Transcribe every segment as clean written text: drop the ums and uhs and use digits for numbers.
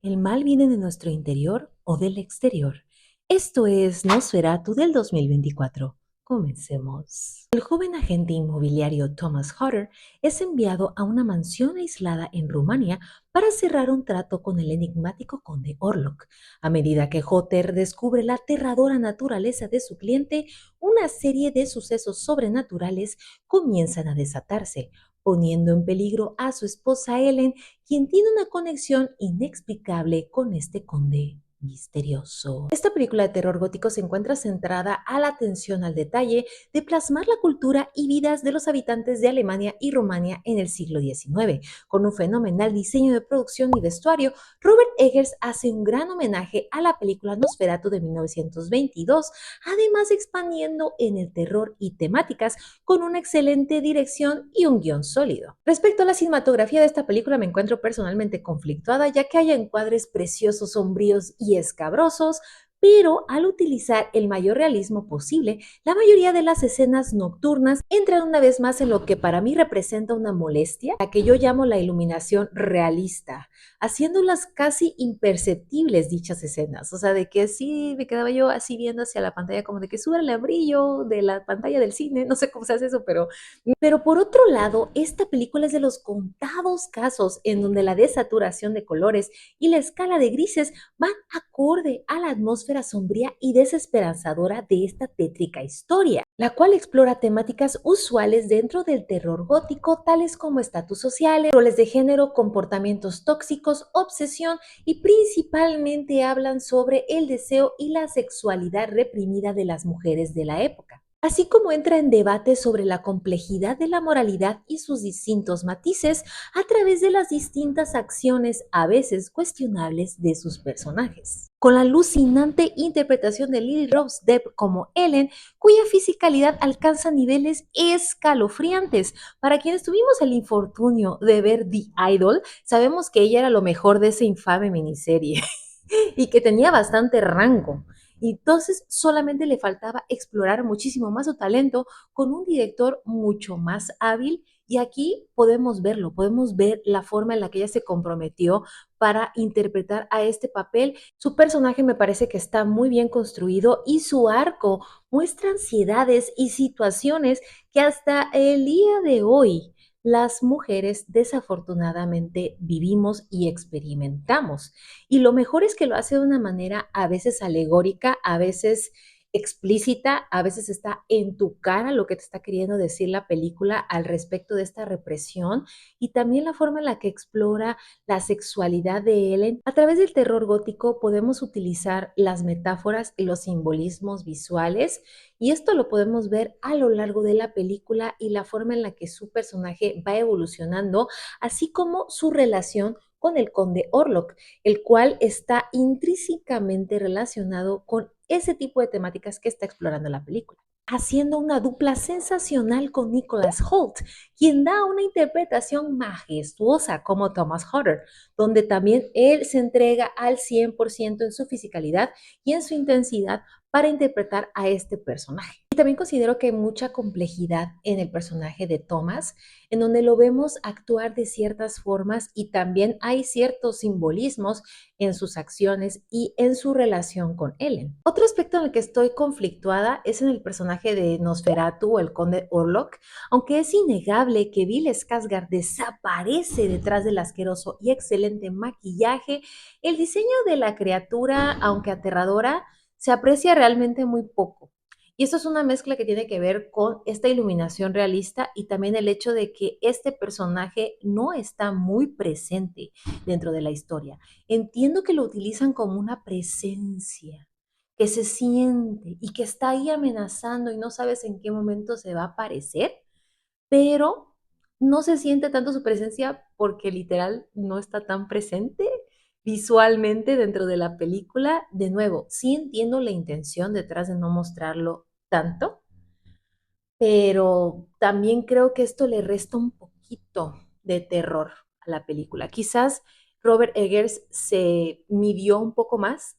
¿El mal viene de nuestro interior o del exterior? Esto es Nosferatu del 2024. Comencemos. El joven agente inmobiliario Thomas Hutter es enviado a una mansión aislada en Rumania para cerrar un trato con el enigmático conde Orlok. A medida que Hutter descubre la aterradora naturaleza de su cliente, una serie de sucesos sobrenaturales comienzan a desatarse, poniendo en peligro a su esposa Ellen, quien tiene una conexión inexplicable con este conde misterioso. Esta película de terror gótico se encuentra centrada a la atención al detalle de plasmar la cultura y vidas de los habitantes de Alemania y Rumania en el siglo XIX. Con un fenomenal diseño de producción y vestuario, Robert Eggers hace un gran homenaje a la película Nosferatu de 1922, además expandiendo en el terror y temáticas con una excelente dirección y un guión sólido. Respecto a la cinematografía de esta película, me encuentro personalmente conflictuada, ya que hay encuadres preciosos, sombríos y escabrosos, pero al utilizar el mayor realismo posible, la mayoría de las escenas nocturnas entran una vez más en lo que para mí representa una molestia, la que yo llamo la iluminación realista, haciéndolas casi imperceptibles dichas escenas. O sea, de que sí me quedaba yo así viendo hacia la pantalla, como de que sube el brillo de la pantalla del cine, no sé cómo se hace eso, pero por otro lado, esta película es de los contados casos en donde la desaturación de colores y la escala de grises van acorde a la atmósfera sombría y desesperanzadora de esta tétrica historia, la cual explora temáticas usuales dentro del terror gótico, tales como estatus sociales, roles de género, comportamientos tóxicos, obsesión y principalmente hablan sobre el deseo y la sexualidad reprimida de las mujeres de la época, así como entra en debate sobre la complejidad de la moralidad y sus distintos matices a través de las distintas acciones a veces cuestionables de sus personajes. Con la alucinante interpretación de Lily Rose Depp como Ellen, cuya fisicalidad alcanza niveles escalofriantes. Para quienes tuvimos el infortunio de ver The Idol, sabemos que ella era lo mejor de esa infame miniserie y que tenía bastante rango. Entonces solamente le faltaba explorar muchísimo más su talento con un director mucho más hábil, y aquí podemos verlo, podemos ver la forma en la que ella se comprometió para interpretar a este papel. Su personaje me parece que está muy bien construido y su arco muestra ansiedades y situaciones que hasta el día de hoy las mujeres desafortunadamente vivimos y experimentamos. Y lo mejor es que lo hace de una manera a veces alegórica, a veces explícita, a veces está en tu cara lo que te está queriendo decir la película al respecto de esta represión, y también la forma en la que explora la sexualidad de Ellen. A través del terror gótico podemos utilizar las metáforas y los simbolismos visuales, y esto lo podemos ver a lo largo de la película y la forma en la que su personaje va evolucionando, así como su relación con el conde Orlok, el cual está intrínsecamente relacionado con ese tipo de temáticas que está explorando la película, haciendo una dupla sensacional con Nicholas Hoult, quien da una interpretación majestuosa como Thomas Hutter, donde también él se entrega al 100% en su fisicalidad y en su intensidad para interpretar a este personaje. Y también considero que hay mucha complejidad en el personaje de Thomas, en donde lo vemos actuar de ciertas formas y también hay ciertos simbolismos en sus acciones y en su relación con Ellen. Otro aspecto en el que estoy conflictuada es en el personaje de Nosferatu, o el conde Orlok. Aunque es innegable que Bill Skarsgård desaparece detrás del asqueroso y excelente maquillaje, el diseño de la criatura, aunque aterradora, se aprecia realmente muy poco. Y eso es una mezcla que tiene que ver con esta iluminación realista y también el hecho de que este personaje no está muy presente dentro de la historia. Entiendo que lo utilizan como una presencia que se siente y que está ahí amenazando y no sabes en qué momento se va a aparecer, pero no se siente tanto su presencia porque literal no está tan presente visualmente dentro de la película. De nuevo, sí entiendo la intención detrás de no mostrarlo tanto, pero también creo que esto le resta un poquito de terror a la película. Quizás Robert Eggers se midió un poco más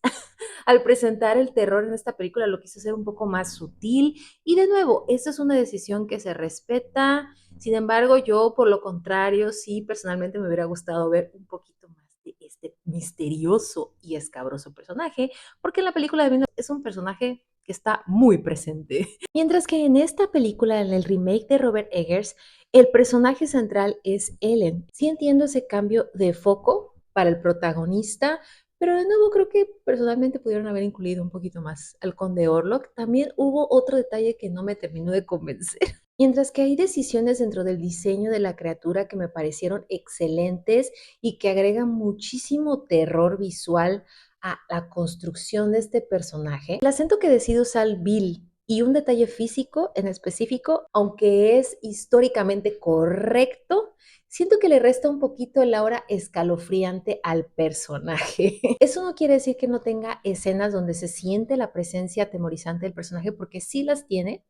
al presentar el terror en esta película, lo quiso hacer un poco más sutil, y de nuevo, esta es una decisión que se respeta. Sin embargo, yo por lo contrario, sí, personalmente me hubiera gustado ver un poquito más de este misterioso y escabroso personaje, porque en la película de Venus es un personaje que está muy presente. Mientras que en esta película, en el remake de Robert Eggers, el personaje central es Ellen. Sí entiendo ese cambio de foco para el protagonista, pero de nuevo creo que personalmente pudieron haber incluido un poquito más al conde Orlok. También hubo otro detalle que no me terminó de convencer. Mientras que hay decisiones dentro del diseño de la criatura que me parecieron excelentes y que agregan muchísimo terror visual a la construcción de este personaje, el acento que decide usar Bill y un detalle físico en específico, aunque es históricamente correcto, siento que le resta un poquito el aura escalofriante al personaje. Eso no quiere decir que no tenga escenas donde se siente la presencia atemorizante del personaje, porque sí las tiene.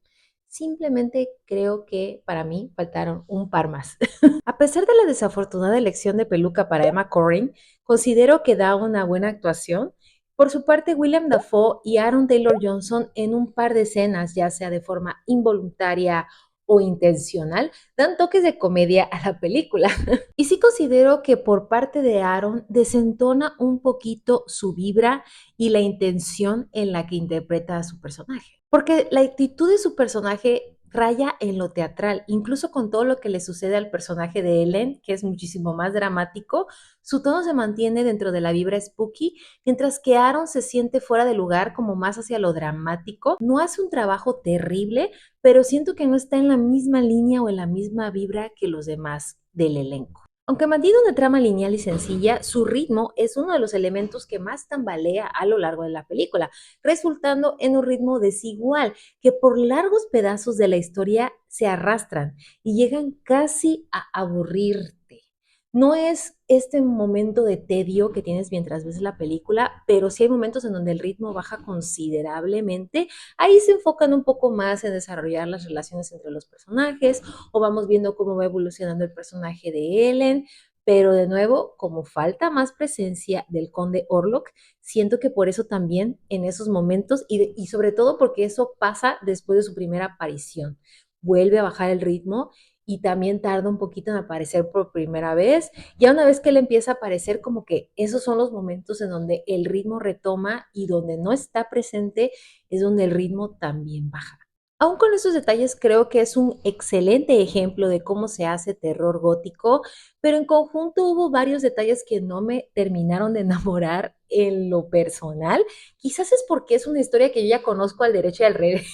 Simplemente creo que para mí faltaron un par más. A pesar de la desafortunada elección de peluca para Emma Corrin, considero que da una buena actuación. Por su parte, William Dafoe y Aaron Taylor Johnson en un par de escenas, ya sea de forma involuntaria o intencional, dan toques de comedia a la película. Y sí considero que por parte de Aaron desentona un poquito su vibra y la intención en la que interpreta a su personaje. Porque la actitud de su personaje raya en lo teatral, incluso con todo lo que le sucede al personaje de Ellen, que es muchísimo más dramático, su tono se mantiene dentro de la vibra spooky, mientras que Aaron se siente fuera de lugar, como más hacia lo dramático. No hace un trabajo terrible, pero siento que no está en la misma línea o en la misma vibra que los demás del elenco. Aunque mantiene una trama lineal y sencilla, su ritmo es uno de los elementos que más tambalea a lo largo de la película, resultando en un ritmo desigual, que por largos pedazos de la historia se arrastran y llegan casi a aburrirte. No es este momento de tedio que tienes mientras ves la película, pero sí hay momentos en donde el ritmo baja considerablemente. Ahí se enfocan un poco más en desarrollar las relaciones entre los personajes o vamos viendo cómo va evolucionando el personaje de Ellen. Pero de nuevo, como falta más presencia del conde Orlok, siento que por eso también en esos momentos y sobre todo porque eso pasa después de su primera aparición, vuelve a bajar el ritmo y también tarda un poquito en aparecer por primera vez. Ya una vez que él empieza a aparecer, como que esos son los momentos en donde el ritmo retoma y donde no está presente es donde el ritmo también baja. Aún con esos detalles, creo que es un excelente ejemplo de cómo se hace terror gótico, pero en conjunto hubo varios detalles que no me terminaron de enamorar en lo personal. Quizás es porque es una historia que yo ya conozco al derecho y al revés.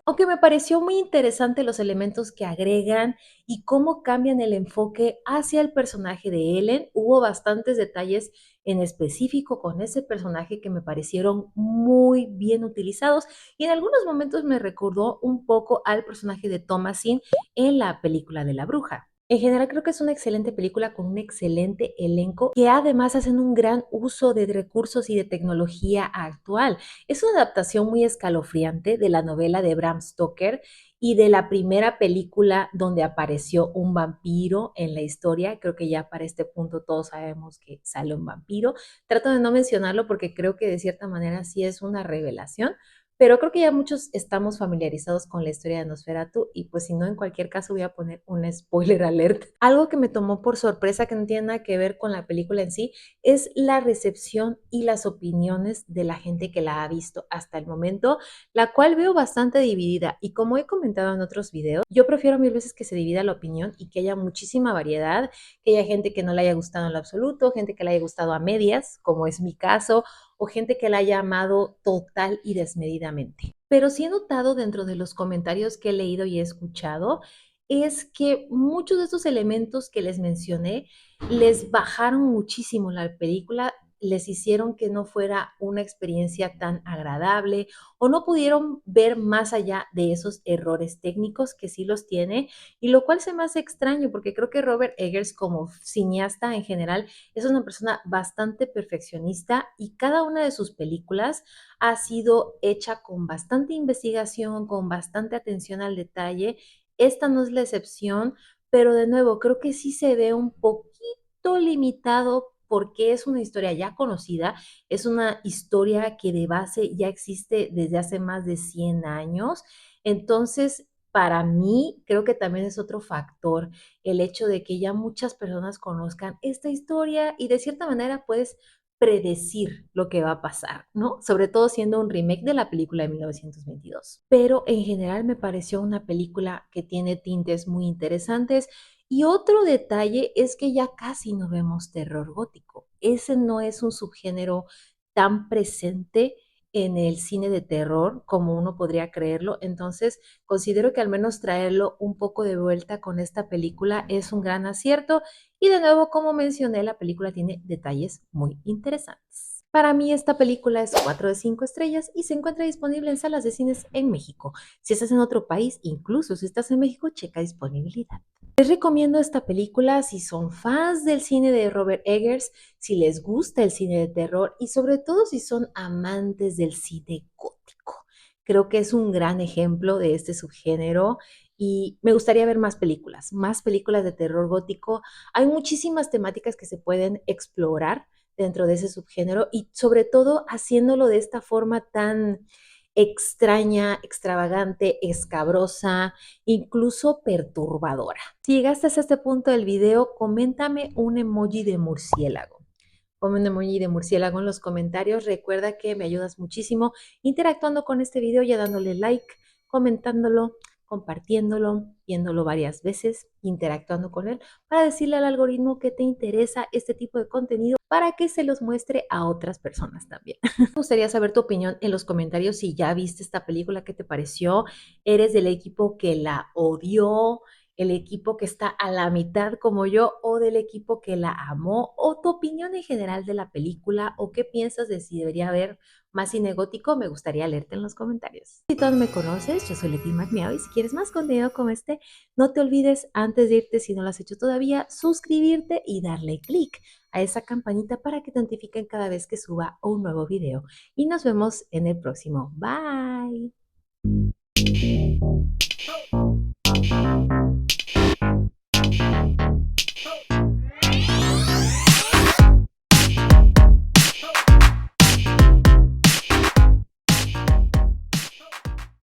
Aunque me pareció muy interesante los elementos que agregan y cómo cambian el enfoque hacia el personaje de Ellen, hubo bastantes detalles en específico con ese personaje que me parecieron muy bien utilizados y en algunos momentos me recordó un poco al personaje de Thomasin en la película de la bruja. En general creo que es una excelente película con un excelente elenco que además hacen un gran uso de recursos y de tecnología actual. Es una adaptación muy escalofriante de la novela de Bram Stoker y de la primera película donde apareció un vampiro en la historia. Creo que ya para este punto todos sabemos que sale un vampiro. Trato de no mencionarlo porque creo que de cierta manera sí es una revelación, pero creo que ya muchos estamos familiarizados con la historia de Nosferatu y pues si no, en cualquier caso voy a poner un spoiler alert. Algo que me tomó por sorpresa, que no tiene nada que ver con la película en sí, es la recepción y las opiniones de la gente que la ha visto hasta el momento, la cual veo bastante dividida. Y como he comentado en otros videos, yo prefiero mil veces que se divida la opinión y que haya muchísima variedad, que haya gente que no le haya gustado en lo absoluto, gente que le haya gustado a medias, como es mi caso, o gente que la haya amado total y desmedidamente. Pero sí he notado dentro de los comentarios que he leído y he escuchado, es que muchos de estos elementos que les mencioné les bajaron muchísimo la película, les hicieron que no fuera una experiencia tan agradable o no pudieron ver más allá de esos errores técnicos que sí los tiene y lo cual se me hace extraño porque creo que Robert Eggers como cineasta en general es una persona bastante perfeccionista y cada una de sus películas ha sido hecha con bastante investigación, con bastante atención al detalle. Esta no es la excepción, pero de nuevo creo que sí se ve un poquito limitado porque es una historia ya conocida, es una historia que de base ya existe desde hace más de 100 años. Entonces, Para mí, creo que también es otro factor el hecho de que ya muchas personas conozcan esta historia y de cierta manera puedes predecir lo que va a pasar, ¿no? Sobre todo siendo un remake de la película de 1922. Pero en general me pareció una película que tiene tintes muy interesantes y otro detalle es que ya casi no vemos terror gótico. Ese no es un subgénero tan presente en el cine de terror como uno podría creerlo. Entonces, considero que al menos traerlo un poco de vuelta con esta película es un gran acierto. Y de nuevo, como mencioné, la película tiene detalles muy interesantes. Para mí esta película es 4 de 5 estrellas y se encuentra disponible en salas de cines en México. Si estás en otro país, incluso si estás en México, checa disponibilidad. Les recomiendo esta película si son fans del cine de Robert Eggers, si les gusta el cine de terror y sobre todo si son amantes del cine gótico. Creo que es un gran ejemplo de este subgénero y me gustaría ver más películas de terror gótico. Hay muchísimas temáticas que se pueden explorar dentro de ese subgénero y sobre todo haciéndolo de esta forma tan extraña, extravagante, escabrosa, incluso perturbadora. Si llegaste hasta este punto del video, coméntame un emoji de murciélago. Ponme un emoji de murciélago en los comentarios. Recuerda que me ayudas muchísimo interactuando con este video, ya dándole like, comentándolo, compartiéndolo, viéndolo varias veces, interactuando con él, para decirle al algoritmo que te interesa este tipo de contenido para que se los muestre a otras personas también. Me gustaría saber tu opinión en los comentarios si ya viste esta película, ¿qué te pareció? ¿Eres del equipo que la odió? ¿El equipo que está a la mitad como yo o del equipo que la amó? ¿O tu opinión en general de la película? ¿O qué piensas de si debería haber más cine gótico? Me gustaría leerte en los comentarios. Si tú no me conoces, yo soy Leti Magmiao y si quieres más contenido como este, no te olvides antes de irte, si no lo has hecho todavía, suscribirte y darle clic a esa campanita para que te notifiquen cada vez que suba un nuevo video. Y nos vemos en el próximo. Bye.